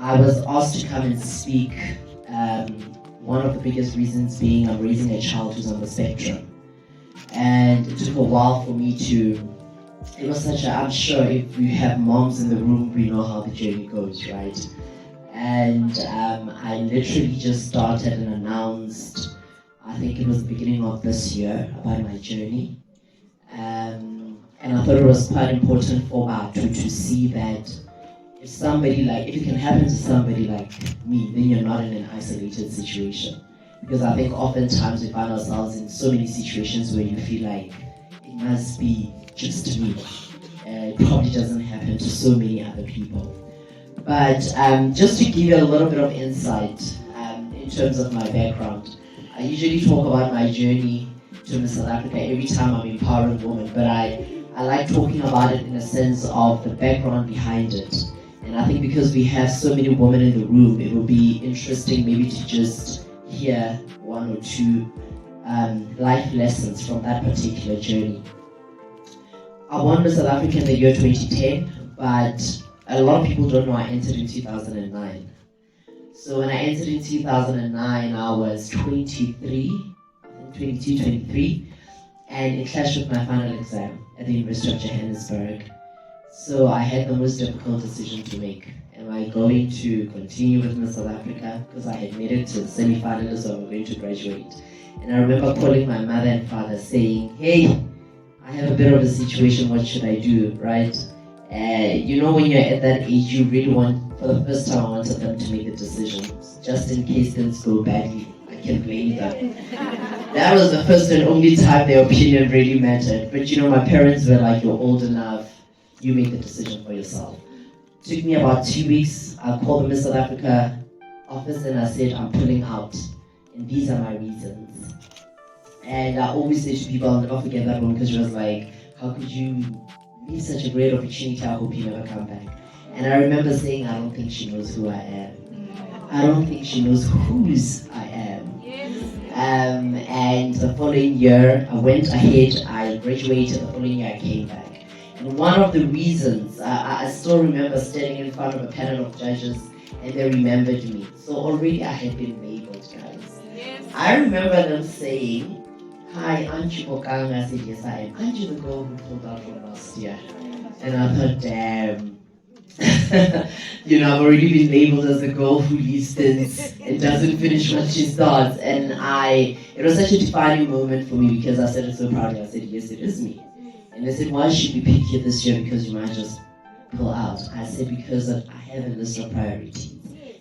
I was asked to come and speak. One of the biggest reasons being I'm raising a child who's on the spectrum. And it took a while for me to, it was such a, I'm sure if we have moms in the room, we know how the journey goes, right? And I literally just started and announced, I think it was the beginning of this year, about my journey. And I thought it was quite important for Batu to see that if somebody if it can happen to somebody like me, then you're not in an isolated situation. Because I think oftentimes we find ourselves in so many situations where you feel like it must be just me. It probably doesn't happen to so many other people. But just to give you a little bit of insight in terms of my background, I usually talk about my journey to Miss South Africa every time I'm empowering women, but I like talking about it in a sense of the background behind it. And I think because we have so many women in the room, it will be interesting maybe to just hear one or two life lessons from that particular journey. I won Miss South Africa in the year 2010, but a lot of people don't know I entered in 2009. So when I entered in 2009, I was 23, I think 22, 23, and it clashed with my final exam at the University of Johannesburg. So I had the most difficult decision to make. Am I going to continue with Miss South Africa? Because I had made it to the semi-finalists, so I'm going to graduate. And I remember calling my mother and father saying, hey, I have a bit of a situation, what should I do, right? You know, when you're at that age, you really want, for the first time, I wanted them to make the decision. Just in case things go badly, I can blame them. That was the first and only time their opinion really mattered. But you know, my parents were like, you're old enough, you make the decision for yourself. It took me about 2 weeks. I called the Miss South Africa office and I said, I'm pulling out. And these are my reasons. And I always say to people, I'll never forget that one, because she was like, how could you leave such a great opportunity? I hope you never come back. And I remember saying, I don't think she knows who I am. I don't think she knows whose I am. And the following year, I went ahead, I graduated, the following year I came back. And one of the reasons, I still remember standing in front of a panel of judges and they remembered me. So already I had been labeled, guys. I remember them saying, hi, aren't you Bokang? I said, yes, I am. Aren't you the girl who pulled out from last year? And I thought, damn. You know, I've already been labeled as the girl who leaves things and doesn't finish what she starts. And it was such a defining moment for me because I said it so proudly. I said, yes, it is me. And they said, why should we pick you this year? Because you might just pull out. I said, because I have a list of priorities.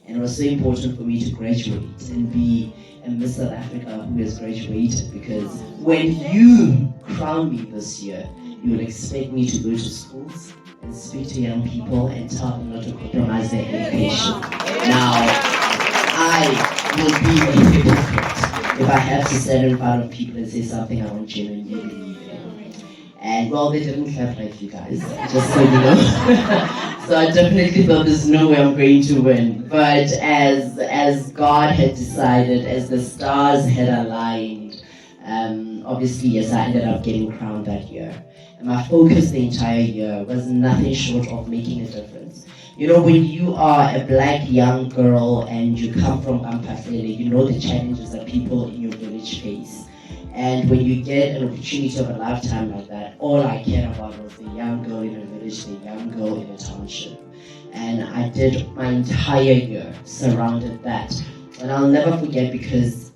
And it was so important for me to graduate and be a Miss South Africa who has graduated, because when you crown me this year, you will expect me to go to schools and speak to young people and tell them not to compromise their education. Now, I will be a hypocrite if I have to stand in front of people and say something I don't genuinely believe in. And well, they didn't clap like you guys, just so you know. So I definitely thought there's no way I'm going to win. But as God had decided, as the stars had aligned, obviously, yes, I ended up getting crowned that year. And my focus the entire year was nothing short of making a difference. You know, when you are a black young girl and you come from Ampahlele, you know the challenges that people in your village face. And when you get an opportunity of a lifetime like that, all I cared about was the young girl in a village, the young girl in a township. And I did my entire year surrounded that. And I'll never forget, because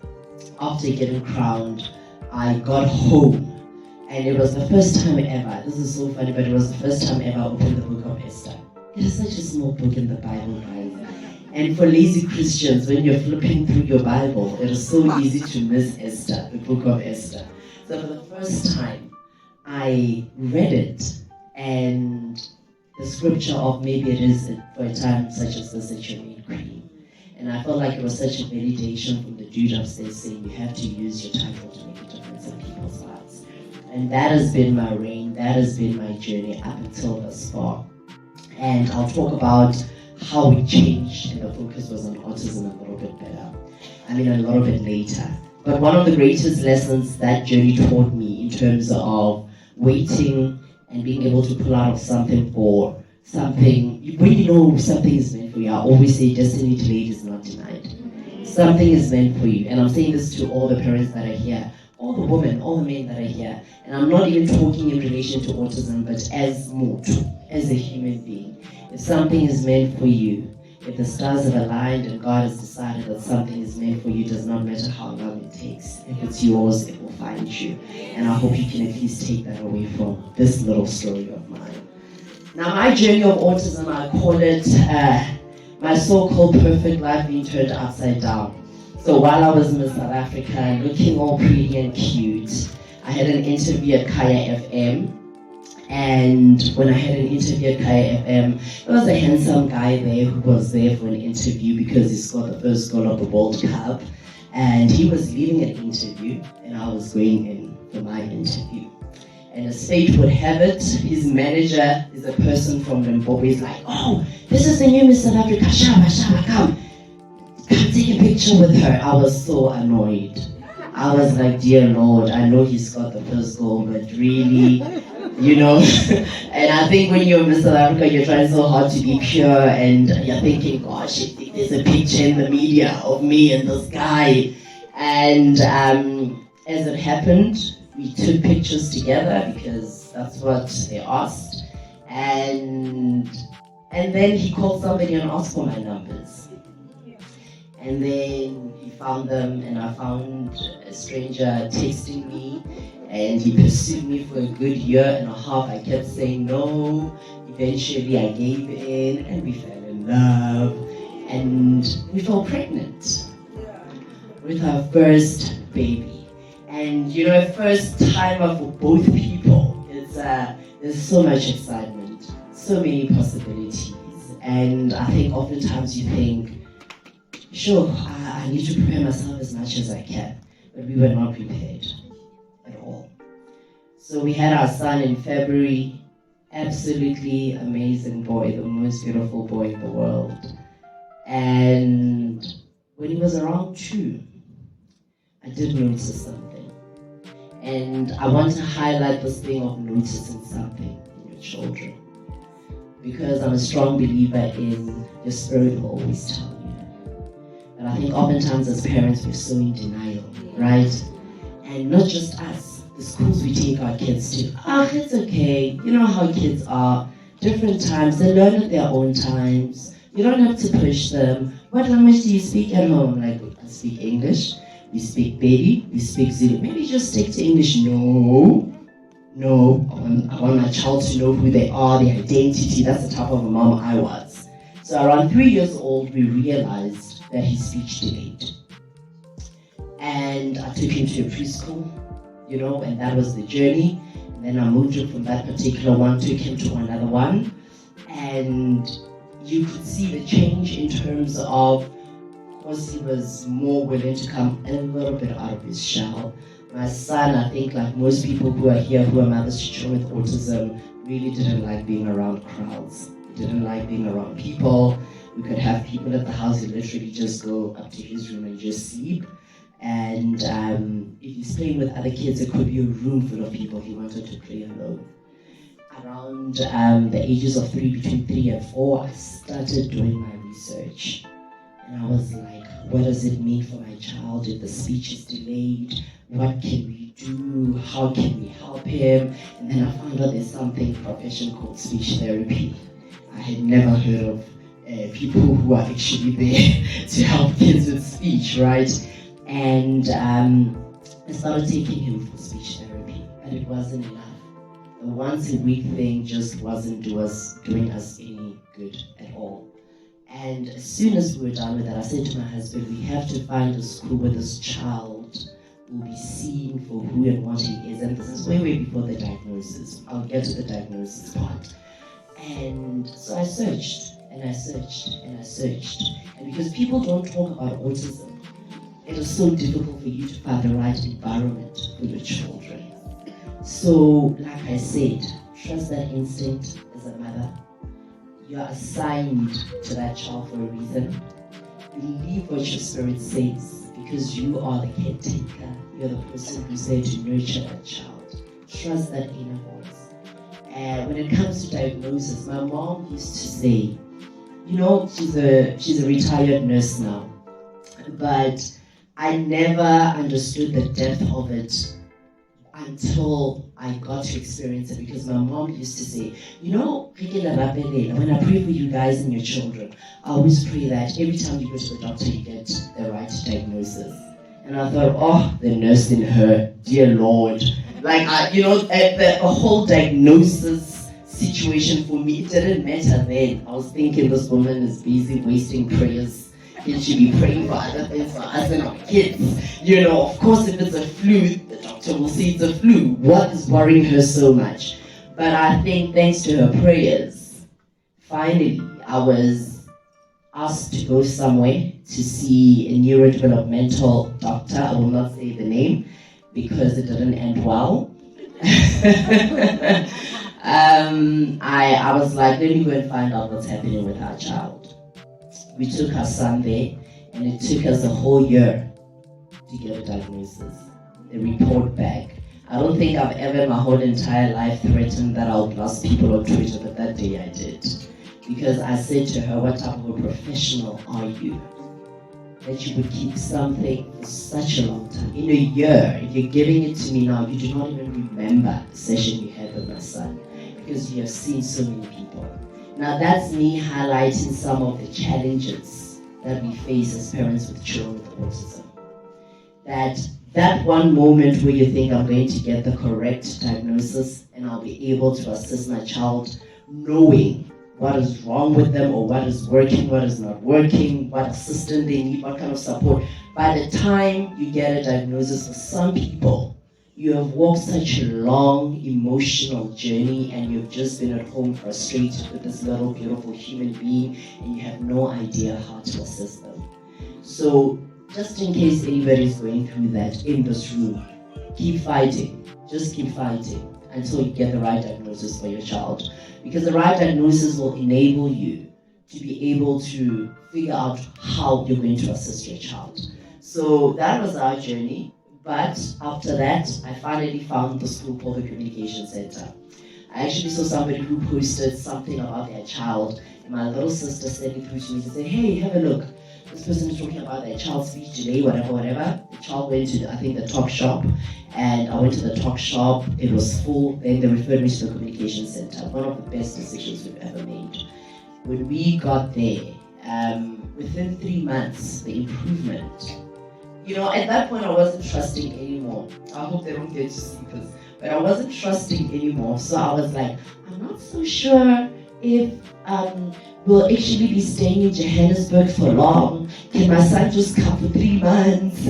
after getting crowned, I got home. And it was the first time ever, this is so funny, but it was the first time ever I opened the book of Esther. It is such a small book in the Bible, guys. And for lazy Christians, when you're flipping through your Bible, it is so easy to miss Esther, the book of Esther. So for the first time, I read it, and the scripture of maybe it is for a time such as this that you're made queen. And I felt like it was such a validation from the dude upstairs saying you have to use your title to make a difference in people's lives. And that has been my reign, that has been my journey up until this far. And I'll talk about how it changed, and the focus was on autism a little bit a little bit later. But one of the greatest lessons that journey taught me in terms of waiting and being able to pull out of something for something, when you know something is meant for you, I always say destiny delayed is not denied. Something is meant for you. And I'm saying this to all the parents that are here, all the women, all the men that are here. And I'm not even talking in relation to autism, but as Motu, as a human being. If something is meant for you, if the stars have aligned and God has decided that something is meant for you, does not matter how long it takes. If it's yours, it will find you. And I hope you can at least take that away from this little story of mine. Now, my journey of autism, I call it my so-called perfect life being turned upside down. So while I was in South Africa, looking all pretty and cute, I had an interview at Kaya FM. And when I had an interview at Kaya FM, there was a handsome guy there who was there for an interview because he scored the first goal of the World Cup. And he was leaving an interview, and I was going in for my interview. And as fate would have it, his manager is a person from Limpopo. He's like, oh, this is the new Miss South Africa, Shaba, come take a picture with her. I was so annoyed. I was like, dear Lord, I know he's got the first goal, but really, you know. And I think when you're Miss South Africa, you're trying so hard to be pure, and you're thinking, gosh, if there's a picture in the media of me and this guy. And as it happened, we took pictures together because that's what they asked. And then he called somebody and asked for my numbers. And then he found them, and I found a stranger texting me, and he pursued me for a good year and a half. I kept saying no. Eventually I gave in, and we fell in love, and we fell pregnant with our first baby. And you know, first timer for both people. There's so much excitement, so many possibilities, and I think oftentimes you think, sure, I need to prepare myself as much as I can, but we were not prepared at all. So we had our son in February, absolutely amazing boy, the most beautiful boy in the world. And when he was around 2, I did notice something. And I want to highlight this thing of noticing something in your children, because I'm a strong believer in your spirit will always tell you. And I think oftentimes as parents we're so in denial, right? And not just us, the schools we take our kids to, it's okay, you know how kids are, different times, they learn at their own times, you don't have to push them. What language do you speak at home? Like, I speak English, we speak Bedi, we speak Zulu, maybe just stick to English. No, I want my child to know who they are, their identity. That's the type of a mom I was. So around 3 years old, we realized that his speech delayed. And I took him to a preschool, you know, and that was the journey. And then I moved him from that particular one, took him to another one. And you could see the change in terms of course, he was more willing to come a little bit out of his shell. My son, I think like most people who are here who are mothers to children with autism, really didn't like being around crowds. He didn't like being around people. We could have people at the house who literally just go up to his room and just sleep. And if he's playing with other kids, it could be a room full of people. He wanted to play alone. Around the ages of between 3 and 4, I started doing my research. And I was like, what does it mean for my child if the speech is delayed? What can we do? How can we help him? And then I found out there's something profession called speech therapy. I had never heard of people who are actually there to help kids with speech, right? And I started taking him for speech therapy, but it wasn't enough. The once a week thing just wasn't doing us any good at all. And as soon as we were done with that, I said to my husband, we have to find a school where this child will be seen for who and what he is. And this is way before the diagnosis. I'll get to the diagnosis part. And so I searched, and I searched, and I searched. And because people don't talk about autism, it is so difficult for you to find the right environment for your children. So, like I said, trust that instinct as a mother. You are assigned to that child for a reason. Believe what your spirit says, because you are the caretaker. You're the person who's there to nurture that child. Trust that inner voice. when it comes to diagnosis, my mom used to say, you know, she's a retired nurse now, but I never understood the depth of it until I got to experience it, because my mom used to say, you know, when I pray for you guys and your children, I always pray that every time you go to the doctor, you get the right diagnosis. And I thought, oh, the nurse in her, dear Lord. Like, the whole diagnosis situation for me, it didn't matter then. I was thinking, this woman is busy wasting prayers. Can she be praying for other things for us and our kids? You know, of course, if it's a flu, the doctor will say it's a flu. What is worrying her so much? But I think thanks to her prayers, finally, I was asked to go somewhere to see a neurodevelopmental doctor. I will not say the name because it didn't end well. I was like, let me go and find out what's happening with our child. We took our son there, and it took us a whole year to get a diagnosis, a report back. I don't think I've ever in my whole entire life threatened that I would blast people on Twitter, but that day I did. Because I said to her, what type of a professional are you? That you would keep something for such a long time. In a year, if you're giving it to me now, you do not even remember the session you had with my son, because you have seen so many people. Now that's me highlighting some of the challenges that we face as parents with children with autism. That one moment where you think, I'm going to get the correct diagnosis and I'll be able to assist my child, knowing what is wrong with them or what is working, what is not working, what assistance they need, what kind of support. By the time you get a diagnosis, for some people, you have walked such a long emotional journey and you've just been at home frustrated with this little beautiful human being and you have no idea how to assist them. So just in case anybody's going through that in this room, keep fighting. Just keep fighting until you get the right diagnosis for your child. Because the right diagnosis will enable you to be able to figure out how you're going to assist your child. So that was our journey. But after that, I finally found the school called the Communication Center. I actually saw somebody who posted something about their child, and my little sister sent it through to me to say, hey, have a look. This person is talking about their child's speech delay, whatever. The child went to, I think, the talk shop, and I went to the talk shop. It was full. Then they referred me to the Communication Center. One of the best decisions we've ever made. When we got there, within 3 months, the improvement. You know, at that point, I wasn't trusting anymore. I hope they don't get to see this. But I wasn't trusting anymore. So I was like, I'm not so sure if we'll actually be staying in Johannesburg for long. Can my son just come for 3 months?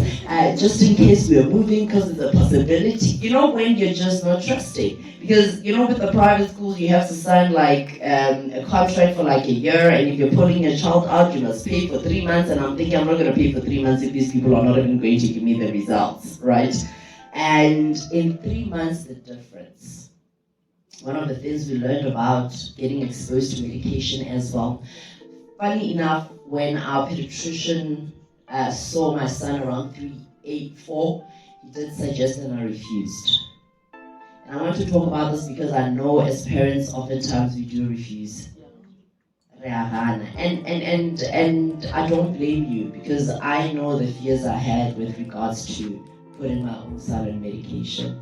Just in case we're moving, because it's a possibility. You know, when you're just not trusting. Because, you know, with the private schools, you have to sign like a contract for like a year, and if you're pulling your child out, you must pay for 3 months, and I'm thinking I'm not going to pay for 3 months if these people are not even going to give me the results, right? And in 3 months, the difference. One of the things we learned about getting exposed to medication as well. Funny enough, when our pediatrician saw my son around 3, 8, 4, he did suggest and I refused. And I want to talk about this because I know as parents, oftentimes we do refuse. And I don't blame you, because I know the fears I had with regards to putting my own son on medication.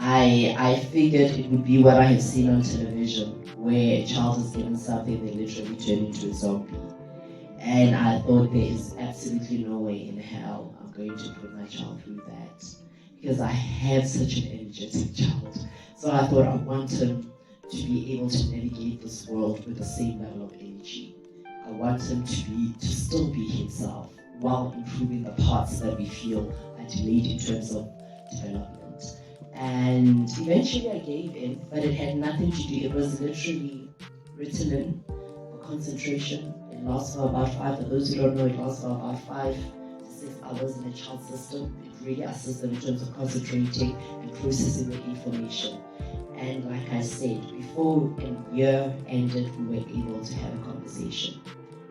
I figured it would be what I have seen on television, where a child is given something, they literally turn into a zombie. And I thought there is absolutely no way in hell I'm going to put my child through that, because I have such an energetic child. So I thought I want him to be able to navigate this world with the same level of energy. I want him to still be himself while improving the parts that we feel are delayed in terms of development. And eventually I gave in, but it had nothing to do, it was literally Ritalin for concentration. It lasts for about 5, for those who don't know, it lasts for about 5 to 6 hours in a child's system. It really assists them in terms of concentrating and processing the information. And like I said, before a year ended, we were able to have a conversation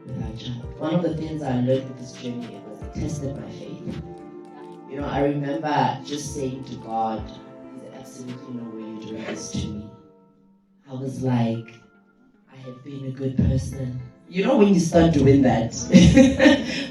with our child. One of the things I learned with this journey was it tested my faith. You know, I remember just saying to God, there's absolutely no way you're doing this to me. I was like, I have been a good person. You know when you start doing that?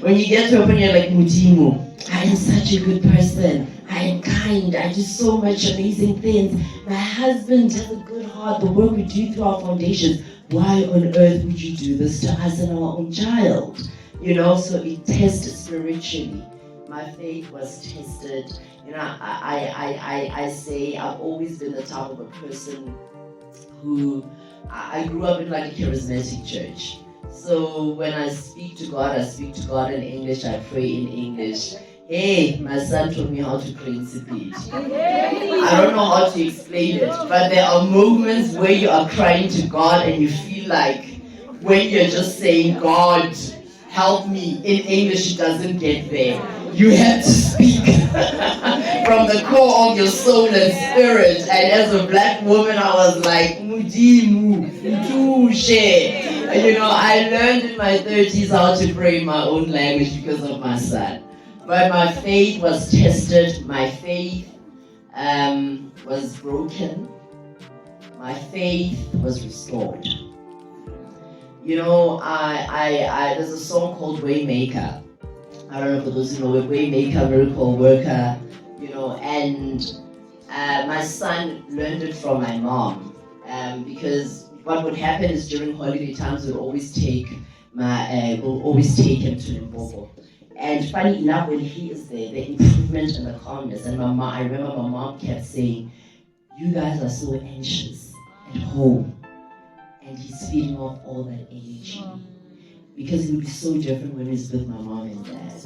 When you get to a point you're like, Mujimu, I am such a good person. I am kind. I do so much amazing things. My husband has a good heart. The work we do through our foundations. Why on earth would you do this to us and our own child? You know, so it tested spiritually. My faith was tested. You know, I say I've always been the type of a person who, I grew up in like a charismatic church. So when I speak to God in English, I pray in English. Hey, my son taught me how to pray in speech. I don't know how to explain it, but there are moments where you are crying to God and you feel like when you're just saying, God, help me, in English it doesn't get there. You have to speak from the core of your soul and spirit. And as a black woman, I was like, Mujimu, Mtushe. You know, I learned in my 30s how to pray in my own language because of my son. But my faith was tested. My faith was broken. My faith was restored. You know, there's a song called Waymaker. I don't know for those who know it, Waymaker, Miracle Worker, you know, and my son learned it from my mom, because what would happen is during holiday times we'll always take him to Limpopo. And funny enough, when he is there, the improvement and the calmness, and I remember my mom kept saying, you guys are so anxious at home, and he's feeding off all that energy. Because it would be so different when he's with my mom and dad.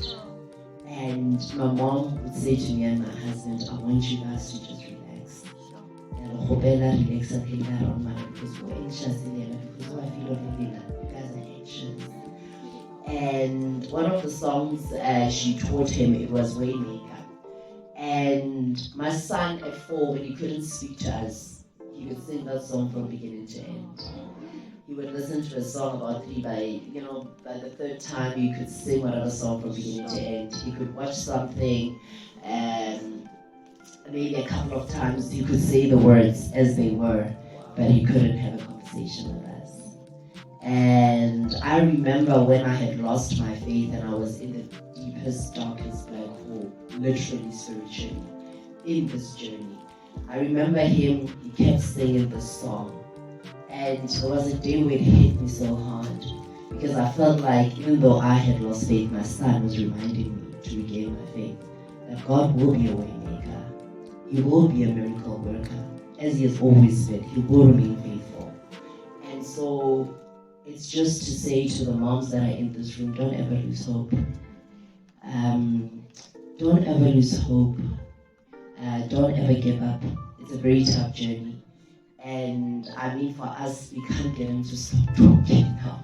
And my mom would say to me and my husband, I want you guys to just relax. And relax because we're anxious because I feel you guys are anxious. And one of the songs she taught him, it was Waymaker. And my son at 4, when he couldn't speak to us, he would sing that song from beginning to end. He would listen to a song about 3 by the third time he could sing whatever song from beginning to end. He could watch something and maybe a couple of times he could say the words as they were, but he couldn't have a conversation with us. And I remember when I had lost my faith and I was in the deepest, darkest black hole, literally spiritually, in this journey. I remember he kept singing this song. And there was a day where it hit me so hard because I felt like even though I had lost faith, my son was reminding me to regain my faith, that God will be a way maker. He will be a miracle worker. As he has always been, he will remain faithful. And so it's just to say to the moms that are in this room, don't ever lose hope. Don't ever lose hope. Don't ever give up. It's a very tough journey. And I mean, for us, we can't get him to stop talking now.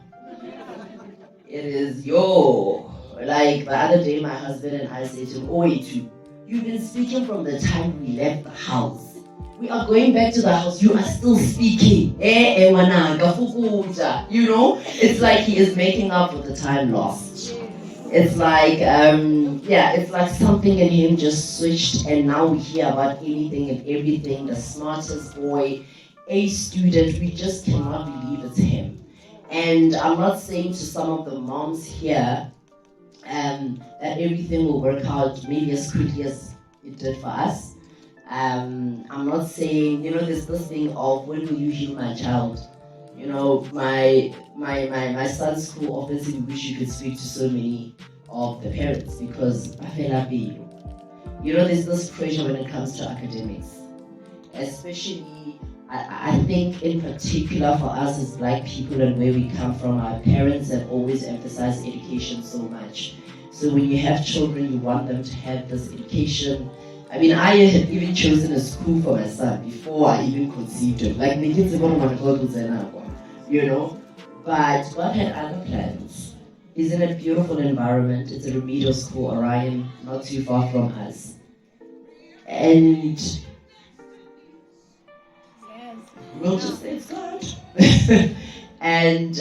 It is, like the other day, my husband and I said to him, you've been speaking from the time we left the house. We are going back to the house, you are still speaking. You know, it's like he is making up for the time lost. It's like, it's like something in him just switched, and now we hear about anything and everything, the smartest boy, A student, we just cannot believe it's him. And I'm not saying to some of the moms here that everything will work out maybe as quickly as it did for us. I'm not saying, there's this thing of when will you heal my child? My son's school, obviously we wish you could speak to so many of the parents because there's this pressure when it comes to academics. Especially, I think in particular for us as Black people and where we come from, our parents have always emphasized education so much. So when you have children, you want them to have this education. I mean, I had even chosen a school for my son before I even conceived him. Like, the kids want to go to but God had other plans. He's in a beautiful environment. It's a remedial school, Orion, not too far from us. And we'll just say it's God. and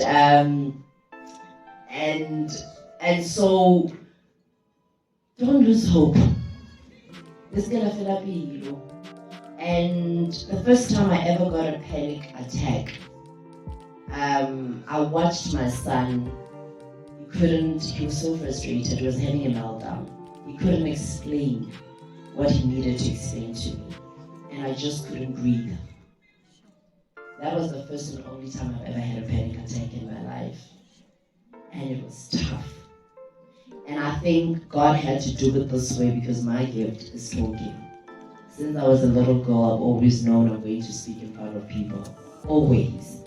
so don't lose hope. It's gonna fill up, And the first time I ever got a panic attack, I watched my son. He was so frustrated, he was having a meltdown. He couldn't explain what he needed to explain to me. And I just couldn't breathe. That was the first and only time I've ever had a panic attack in my life. And it was tough. And I think God had to do it this way because my gift is talking. Since I was a little girl, I've always known I'm going to speak in front of people. Always.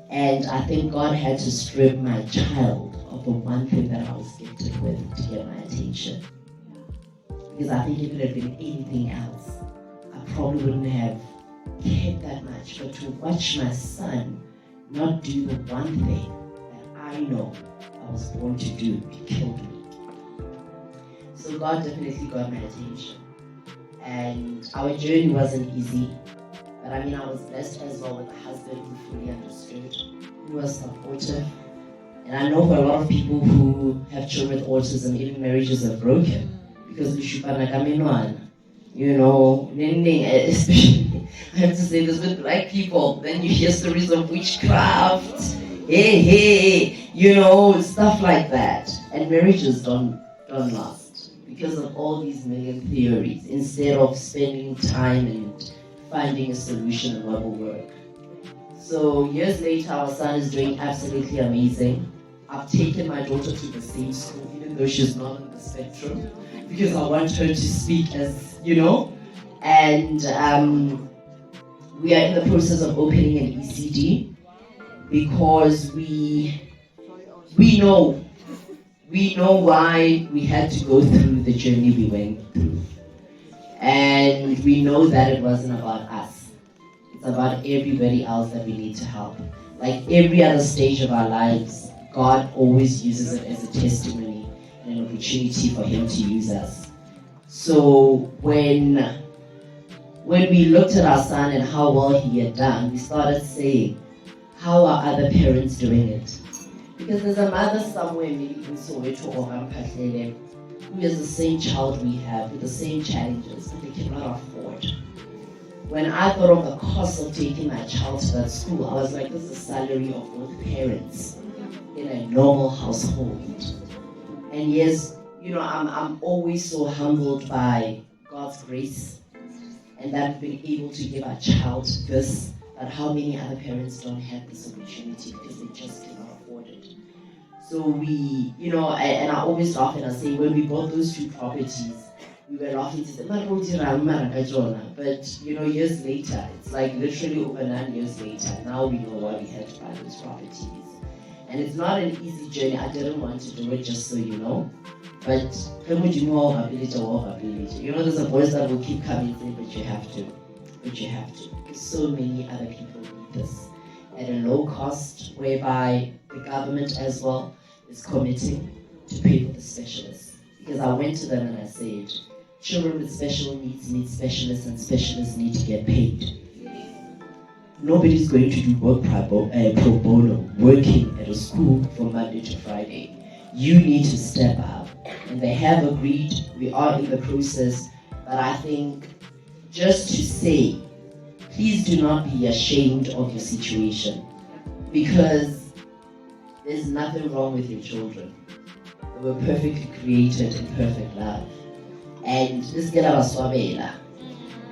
And I think God had to strip my child of the one thing that I was gifted with to get my attention. Because I think if it had been anything else, I probably wouldn't have cared that much. But to watch my son not do the one thing that I know I was born to do, it killed me. So God definitely got my attention. And our journey wasn't easy. But I mean, I was blessed as well with a husband who fully understood, who was supportive. And I know for a lot of people who have children with autism, even marriages are broken. Because you know, especially, I have to say this with black people, then you hear stories of witchcraft, hey, you know, stuff like that. And marriages don't last because of all these million theories, instead of spending time and finding a solution and what will work. So years later, our son is doing absolutely amazing. I've taken my daughter to the same school, even though she's not on the spectrum, because I want her to speak as, you know. And we are in the process of opening an ECD because we know why we had to go through the journey we went through. And we know that it wasn't about us. It's about everybody else that we need to help. Like every other stage of our lives, God always uses it as a testimony and an opportunity for Him to use us. So when we looked at our son and how well he had done, we started saying, how are other parents doing it? Because there's a mother somewhere, maybe in Soweto or Rampathlele, who has the same child we have, with the same challenges, but they cannot afford. When I thought of the cost of taking my child to that school, I was like, this is the salary of both parents in a normal household. And yes, you know, I'm always so humbled by God's grace and that we've been able to give our child this, but how many other parents don't have this opportunity because they just cannot afford it. So we, you know, and I always laugh and I say, when we bought those two properties, we were laughing to say, but you know, years later, it's like literally over 9 years later, now we know why we had to buy those properties. And it's not an easy journey. I didn't want to do it, just so you know. But you know, there's a voice that will keep coming and say, but you have to. But you have to. Because so many other people need this at a low cost, whereby the government as well is committing to pay for the specialists. Because I went to them and I said, children with special needs need specialists and specialists need to get paid. Nobody's going to do work pro bono, working at a school from Monday to Friday. You need to step up. And they have agreed, we are in the process, but I think just to say, please do not be ashamed of your situation, because there's nothing wrong with your children. They were perfectly created in perfect love. And this girl was Tshabalala.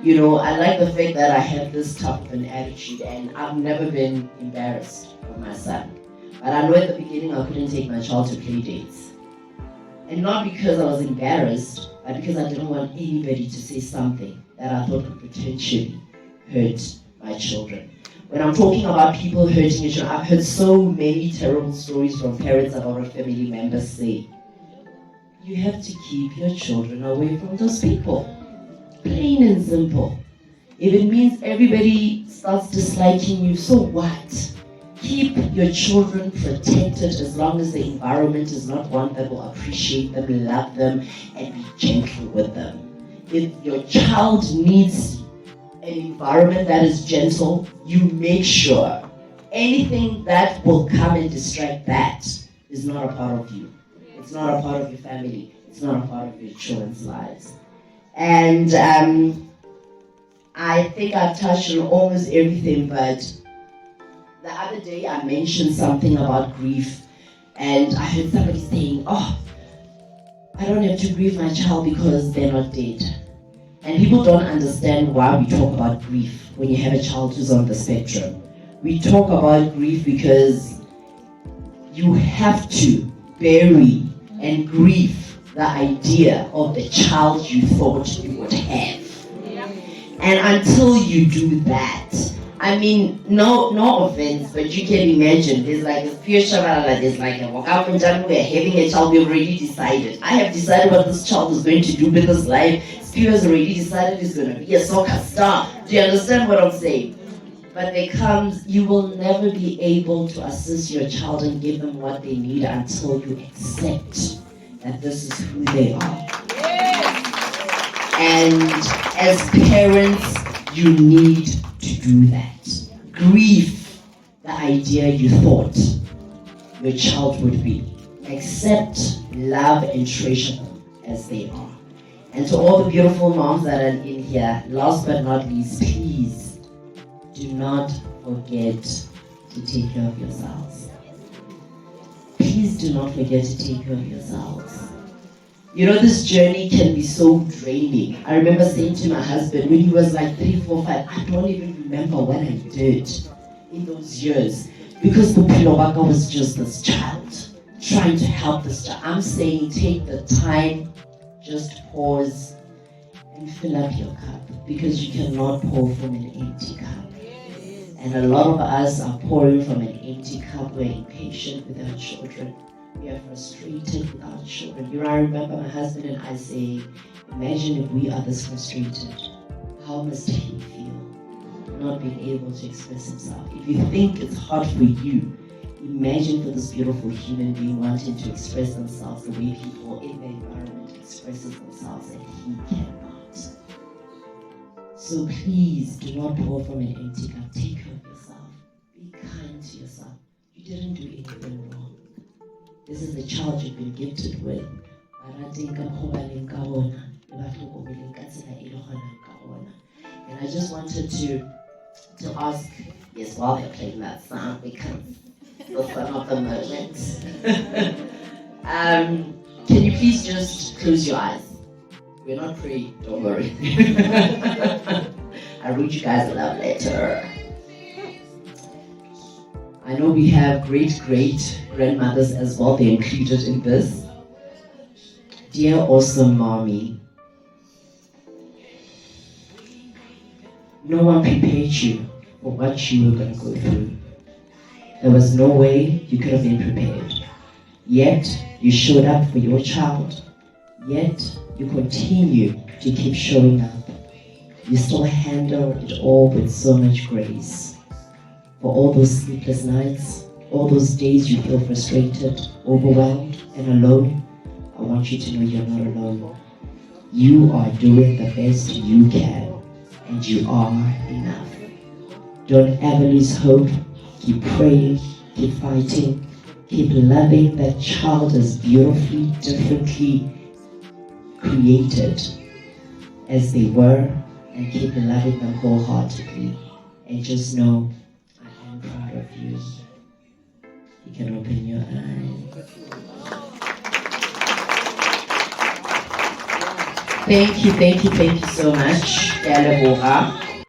You know, I like the fact that I have this type of an attitude, and I've never been embarrassed of my son. But I know at the beginning I couldn't take my child to play dates. And not because I was embarrassed, but because I didn't want anybody to say something that I thought could potentially hurt my children. When I'm talking about people hurting each other, I've heard so many terrible stories from parents about what family members say. You have to keep your children away from those people. Plain and simple. If it means everybody starts disliking you, so what? Keep your children protected as long as the environment is not one that will appreciate them, love them, and be gentle with them. If your child needs an environment that is gentle, you make sure anything that will come and distract that is not a part of you. It's not a part of your family. It's not a part of your children's lives. And I think I've touched on almost everything, but the other day I mentioned something about grief, and I heard somebody saying, oh, I don't have to grieve my child because they're not dead. And people don't understand why we talk about grief when you have a child who's on the spectrum. We talk about grief because you have to bury and grieve the idea of the child you thought you would have. And until you do that, I mean, no offense, but you can imagine, there's like a pure Tshabalala, there's like a Bokang Motjane, we're having a child, we've already decided. I have decided what this child is going to do with his life. Spear has already decided he's going to be a soccer star. Do you understand what I'm saying? But there comes, you will never be able to assist your child and give them what they need until you accept that this is who they are. And as parents, you need to do that. Grieve the idea you thought your child would be. Accept, love, and treasure them as they are. And to all the beautiful moms that are in here, last but not least, please do not forget to take care of yourselves. Please do not forget to take care of yourselves. You know, this journey can be so draining. I remember saying to my husband when he was like 3, 4, 5, I don't even remember what I did in those years. Because Bophelo Baka was just this child, trying to help this child. I'm saying take the time, just pause and fill up your cup. Because you cannot pour from an empty cup. And a lot of us are pouring from an empty cup. We're impatient with our children. We are frustrated with our children. You know, I remember my husband and I say, imagine if we are this frustrated. How must he feel not being able to express himself? If you think it's hard for you, imagine for this beautiful human being wanting to express themselves the way people in the environment expresses themselves and he cannot. So please do not pour from an empty cup. Take care of yourself. Be kind to yourself. You didn't do anything wrong. This is the child you've been gifted with. And I just wanted to ask, yes, while they're playing that song, because the fun of the moment. Can you please just close your eyes? We're not praying, don't worry. I wrote you guys a love letter. I know we have great grandmothers as well, they're included in this. Dear awesome mommy, no one prepared you for what you were going to go through. There was no way you could have been prepared. Yet, you showed up for your child. Yet, you continue to keep showing up. You still handle it all with so much grace. For all those sleepless nights, all those days you feel frustrated, overwhelmed, and alone, I want you to know you're not alone. You are doing the best you can, and you are enough. Don't ever lose hope. Keep praying, keep fighting, keep loving that child as beautifully, differently created as they were, and keep loving them wholeheartedly. And just know, I am proud of you. You can open your eyes. Thank you so much.